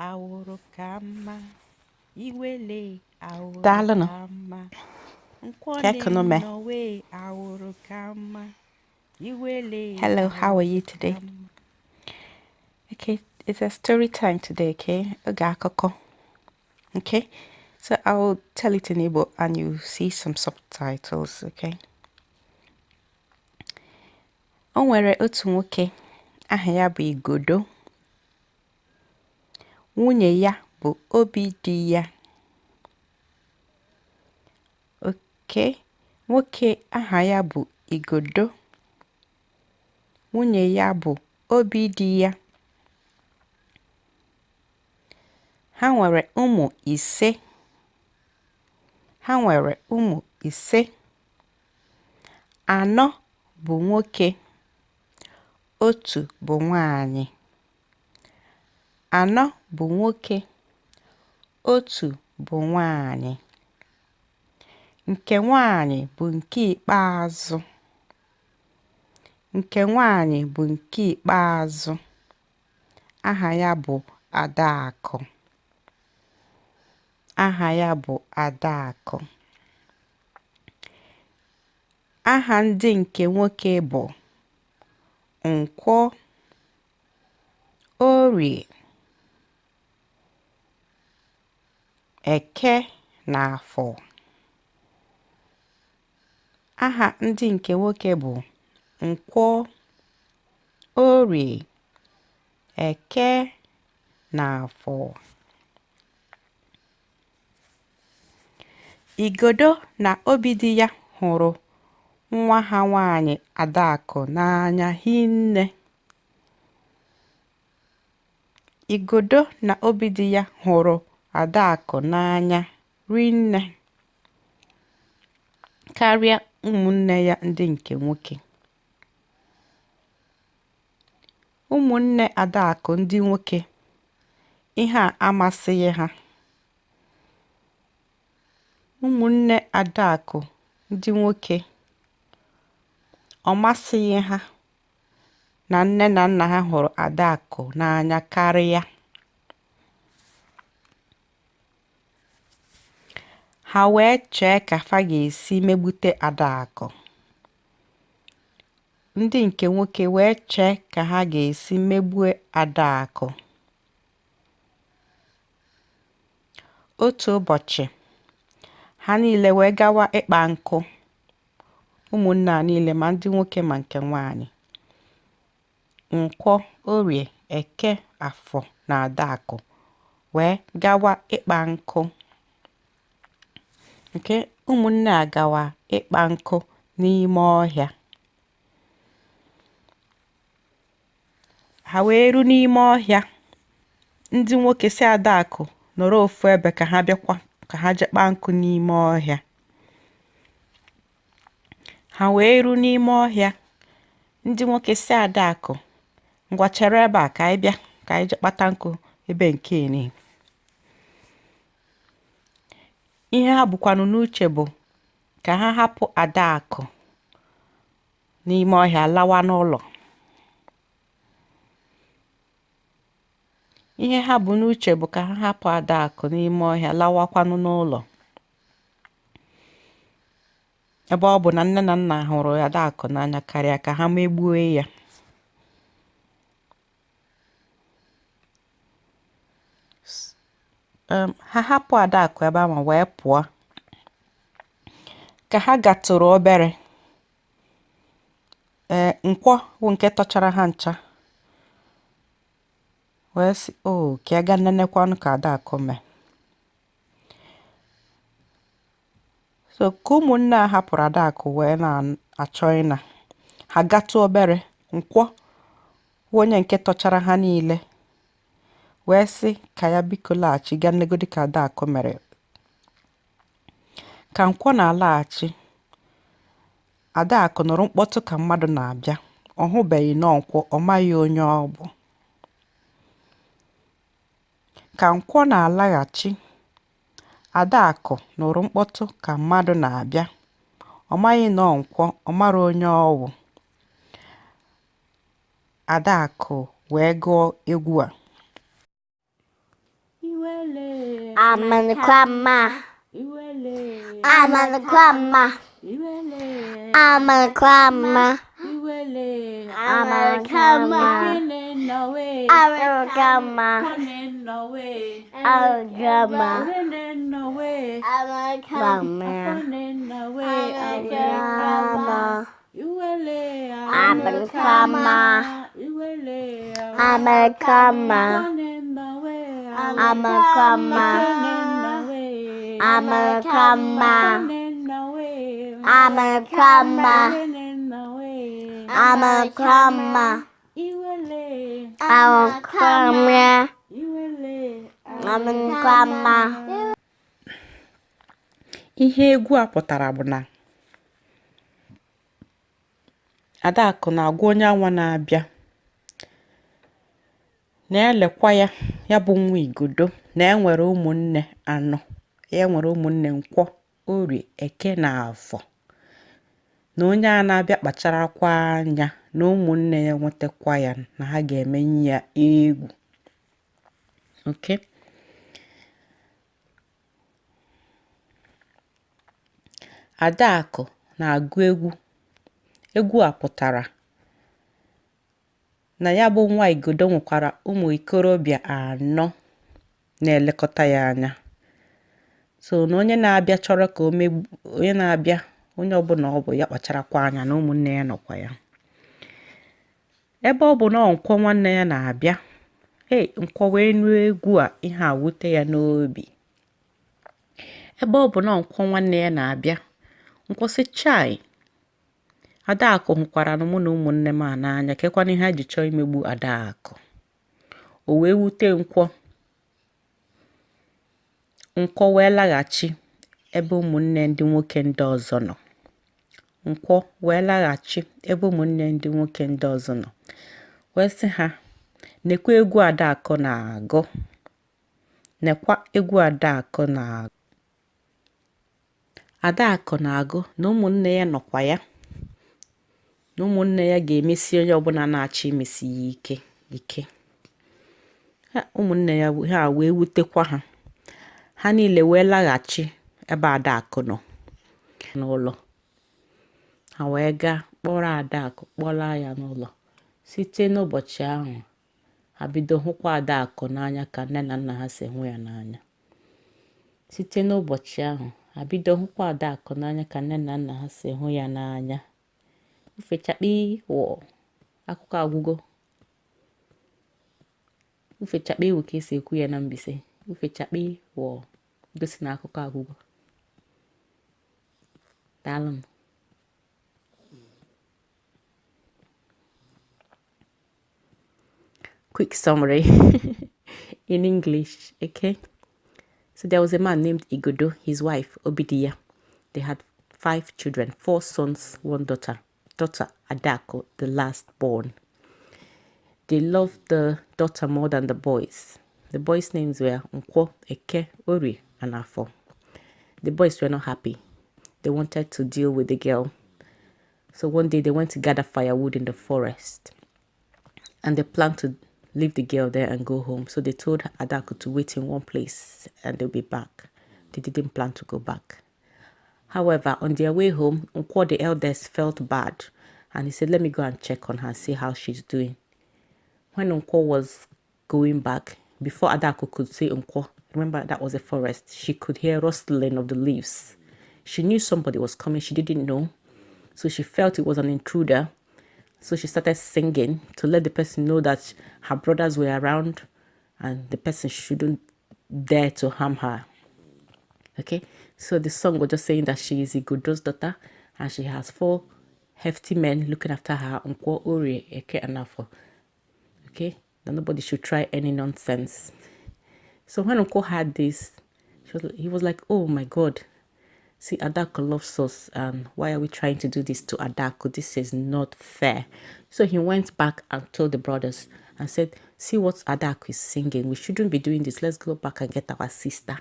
awụrụ ka mma, iwele awụrụ Daalụ nụ. ka mma, Ka nkwọle ekunu mee. nnọwe awụrụ ka mma, iwele Hello, how are you awụrụ today? ka mma. Okay, it's a story time today, okay? Oge akụkọ. Okay? So I will tell it in Igbo and you see some subtitles, okay? O nwere otu nwoke, aha ya bụ Igodo. Nwunye ya bụ obi di ya. Okay? Nwoke aha ya bụ Igodo. Nwunye ya bụ obi di ya. Ha nwere ụmụ ise. Anọ bụ nwoke, otu bụ nwanyị. Anọ bụ nwoke, otu bụ nwanyị. Nke nwanyị bụ nke ikpeazụ. Aha ya bụ Adaakụ. Aha ndị nke nwoke bụ Nkwọ, Orie, Eke na Afọ. Aha ndị nke nwoke bụ Nkwọ, Orie, Eke na Afọ. Igodo na obi di ya hụrụ nwa ha nwanyị Adaakụ n'anya hinne. Igodo na obi di ya hụrụ Adaakụ n'anya rinne karịa ụmụnne ya ndị nke nwoke. Ụmụnne Adaakụ ndị nwoke ihe a amasịghị ha. Ụmụnne Adaakụ ndị nwoke ọ masịghị ha na nne na nna ha hụrụ Adaakụ n'anya karịa. Ha wee chee ka fa ga-esi megbute Adaakụ. Ndị nke nwoke wee chee ka ha ga-esi megbue Adaakụ. Otu ụbọchị, ha niile wee gawa ịkpa nkụ. Ụmụnne a niile ma ndị nwoke ma nke nwanyị. Nkwọ, Orie, Eke, Afọ na Adaakụ wee gawa ịkpa nkụ. Nke ụmụnne a gawa ịkpa nkụ n'ime ọhịa. Ha wee ru n'ime ọhịa. Ndị nwoke si Adaakụ nọrọ ofu ebe ka ha bịakwa ka ha jee kpaa nkụ n'ime ọhịa. Ha wee ru n'ime ọhịa. Ndị nwoke si Adaakụ, ngwa chere ebe a ka anyị bịa ka anyị jee kpata nkụ ebe nke eni. Ihe ha bụkwanụ n'uche bụ ka ha hapụ Adaakụ n'ime ọhịa lawa n'ụlọ. Ihe ha bụ n'uche bụ ka ha hapụ Adaakụ n'ime ọhịa lawakwanụ n'ụlọ. Ebe ọ bụ na nne na nna hụrụ Adaakụ n'anya karịa ka ha megbue ya. Ha hapụ Adaakụ ebe ahụ wee pụọ. Ka ha gatụrụ obere, Nkwọ bụ nke tọchara ha ncha wee sị, ka a ga nenekwanụ ka Adaakụ mee. So ka ụmụnne a hapụrụ Adaakụ wee na-achọ ịna, ha gatụ obere, Nkwọ bụ onye nke tọchara ha niile wee sị ka ya biko laghachi ga negodi ka Adaakụ mere. Ka Nkwọ na-alaghachi, Adaakụ nụrụ mkpọtụ ka mmadụ na-abịa. Ọ hụbeghị Nkwọ, ọ maghị onye ọ bụ. Ka Nkwọ na-alaghachi, Adaakụ nụrụ mkpọtụ ka mmadụ na-abịa. Ọ maghị Nkwọ, ọ mara onye ọ bụ. Adaakụ wee gụọ egwu a. Iwele. I'm a grandma. Iwele. I'm a grandma. Iwele. I'm a grandma. Iwele. I'm a grandma. Ekene nawe. I'm a grandma. Kone nawe. I'm a grandma. Owene nawe. I'm a grandma. Afone nawe. I'm a Awe grandma. Iwele. I'm a grandma. Iwele. I'm a grandma. Kone nawe. I'm a grandma. Ekene nawe. I'm a grandma. Kone nawe. I'm a grandma. Owene nawe. I'm a grandma. Iwele. I'm a grandma. Iwele. I'm a grandma. Ihe egwu a pụtara bụ na Adakụ na-agwa onye anwa na-abịa na elekwa ya bụ nwa Igodo na enwere ụmụnne anọ. Ya nwere ụmụnne Nkwọ, Orie, Eke na Afọ. Na onye a na-abịa kpacharakwa anya na ụmụnne ya nwetakwa ya na ha ga-eme ya egwu. Okay? Adakụ na-agụ egwu. Egwu a pụtara na ya bụ nwa Igodo nwekwara ụmụ ikorobịa anọ na-elekọta ya anya. So na onye na-abịa chọrọ ka onye na-abịa onye ọbụla ọ bụ ya kpacharakwa anya na ụmụnne ya nọkwa ya. Ebe ọ bụ na Nkwọ nwanne ya na-abịa, Nkwọ wee nụ egwu a, ihe a wute ya n'obi. Ebe ọ bụ na Nkwọ nwanne ya na-abịa, Nkwọ sị, chai, Adakụ hụkwara na mụ na ụmụnne m a n'anya, kekwana ihe ha ji chọọ imegbu Adakụ. O wee wute Nkwọ. Nkwọ wee laghachi ebe ụmụnne ndị nwoke ndị ọzọ nọ. Nkwọ wee laghachi ebe ụmụnne ndị nwoke ndị ọzọ nọ. Wee sị ha, nekwa egwu Adakụ na-agụ. Nekwa egwu Adakụ na-agụ. Adakụ na-agụ na ụmụnne ya nọkwa ya. Na ụmụnne ya ga-emesi onye ọbụla na-achọ imesi ya ike. Ụmụnne ya ha wee wutekwa ha. Ha niile wee laghachi ebe Adakụ nọ n'ụlọ. Ha wee gaa kpọrọ Adakụ, kpọrọ ya n'ụlọ. Site n'ụbọchị ahụ, ha bido hụkwa Adakụ n'anya ka nne na nna ha si hụ ya n'anya. Site n'ụbọchị ahụ, ha bido hụkwa Adakụ n'anya ka nne na nna ha si hụ ya n'anya. Ufechakpi wọ akụkọ agwụgo. Ufechakpi wụ ka esi ekwu ya na Mbaise. Ufechakpi wọ gosi na akụkọ agwụgo. Daalụ. Quick summary in English, okay? So there was a man named Igodo, his wife Obidiya. They had 5 children, 4 sons, 1 daughter. Daughter Adakụ, the last born. They loved the daughter more than the boys. The boys' names were Nkwọ, Eke, Orie, and Afọ. The boys were not happy. They wanted to deal with the girl. So one day they went to gather firewood in the forest. And they planned to leave the girl there and go home. So they told Adakụ to wait in one place and they'll be back. They didn't plan to go back. However, on their way home, Nkwọ the eldest felt bad. And he said, let me go and check on her, see how she's doing. When Nkwọ was going back, before Adakụ could see Nkwọ, remember that was a forest, she could hear rustling of the leaves. She knew somebody was coming, she didn't know. So she felt it was an intruder. So she started singing to let the person know that her brothers were around and the person shouldn't dare to harm her. Okay, so the song was just saying that she is Igodo's daughter and she has 4 hefty men looking after her, Nkwọ, Orie, Eke, and Afọ. Okay, that nobody should try any nonsense. So when Nkwọ heard this, he was like, oh my God, see, Adakụ loves us, and why are we trying to do this to Adakụ? This is not fair. So he went back and told the brothers and said, see what Adakụ is singing. We shouldn't be doing this. Let's go back and get our sister.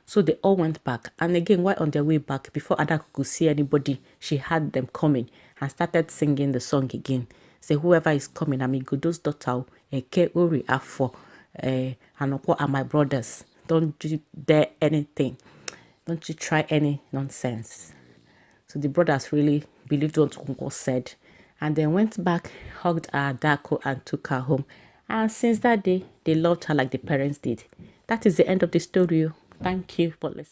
So they all went back. And again, while on their way back, before Adakụ could see anybody, she had them coming and started singing the song again. Say, whoever is coming, I'm Igodo's daughter, Eke, Orie, Afọ, and what are my brothers? Don't you dare anything. Don't you try any nonsense. So the brothers really believed what Uncle said, and then went back, hugged Daalụ, and took her home. And since that day, they loved her like the parents did. That is the end of the story. Thank you for listening.